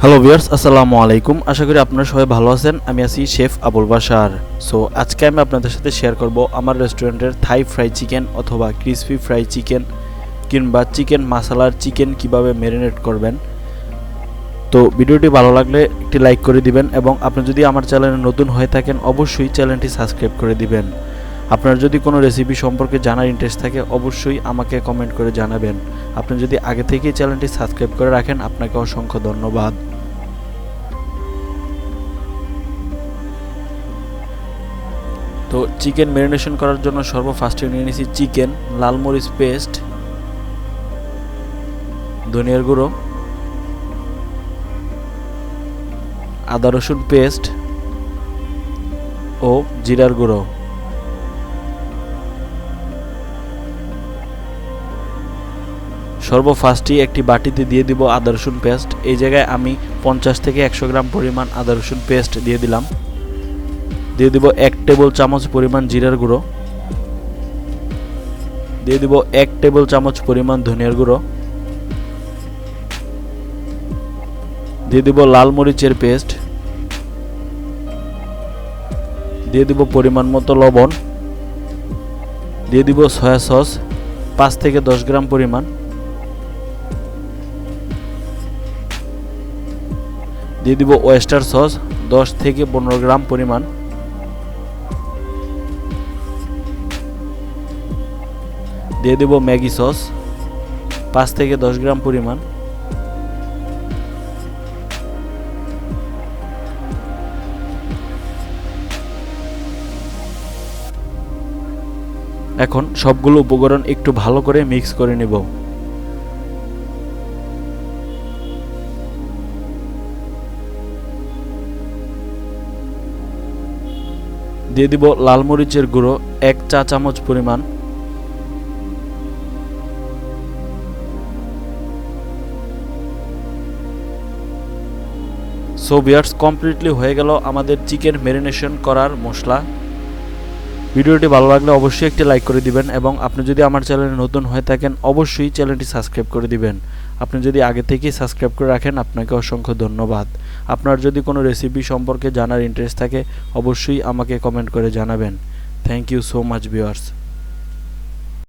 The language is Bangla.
হ্যালো ভিউয়ার্স, আসসালামু আলাইকুম। আশা করি আপনারা সবাই ভালো আছেন। আমি আছি শেফ আবুল বাসার। সো আজকে আমি আপনাদের সাথে শেয়ার করব আমার রেস্টুরেন্টের থাই ফ্রাই চিকেন অথবা ক্রিসপি ফ্রাই চিকেন কিংবা চিকেন মাসালার চিকেন কিভাবে ম্যারিনেট করবেন। তো ভিডিওটি ভালো লাগলে একটি লাইক করে দিবেন এবং আপনি যদি আমার চ্যানেলে নতুন হয়ে থাকেন অবশ্যই চ্যানেলটি সাবস্ক্রাইব করে দিবেন। আপনার যদি কোনো রেসিপি সম্পর্কে জানার ইন্টারেস্ট থাকে অবশ্যই আমাকে কমেন্ট করে জানাবেন। আপনি যদি আগে থেকেই চ্যানেলটি সাবস্ক্রাইব করে রাখেন আপনাকে অসংখ্য ধন্যবাদ। তো চিকেন ম্যারিনেশন করার জন্য সর্বফার্স্টে নিয়ে নিয়েছি চিকেন, লাল মরিচ পেস্ট, ধনিয়ার গুঁড়ো, আদা রসুন পেস্ট ও জিরার গুঁড়ো। সর্বফার্স্টই একটি বাটিতে দিয়ে দিব আদা রসুন পেস্ট। এই জায়গায় আমি 50 থেকে 100 গ্রাম পরিমাণ আদা রসুন পেস্ট দিয়ে দিলাম। দিয়ে দিব 1 টেবিল চামচ পরিমাণ জিরার গুঁড়ো, দিয়ে দিব 1 টেবিল চামচ পরিমাণ ধনিয়ার গুঁড়ো, দিয়ে দিব লাল মরিচের পেস্ট, দিয়ে দিব পরিমাণ মতো লবণ, দিয়ে দিব সয়া সস 5 থেকে 10 গ্রাম পরিমাণ, দিয়ে দিব ওয়েস্টার সস 10 থেকে 15 গ্রাম পরিমাণ, দিয়ে দেব ম্যাগি সস 5 থেকে 10 গ্রাম পরিমাণ, এখন সবগুলো উপকরণ একটু ভালো করে মিক্স করে নেব। দিয়ে দিব লাল মরিচের গুঁড়ো 1 চা চামচ পরিমাণ, সো ভিউয়ার্স কমপ্লিটলি হয়ে গেল আমাদের চিকেন ম্যারিনেশন করার মশলা। ভিডিওটি ভালো লাগলে অবশ্যই একটি লাইক করে দিবেন এবং আপনি যদি আমার চ্যানেলে নতুন হয়ে থাকেন অবশ্যই চ্যানেলটি সাবস্ক্রাইব করে দিবেন। আপনি যদি আগে থেকেই সাবস্ক্রাইব করে রাখেন আপনাকে অসংখ্য ধন্যবাদ। আপনার যদি কোনো রেসিপি সম্পর্কে জানার ইন্টারেস্ট থাকে অবশ্যই আমাকে কমেন্ট করে জানাবেন। Thank you so much viewers.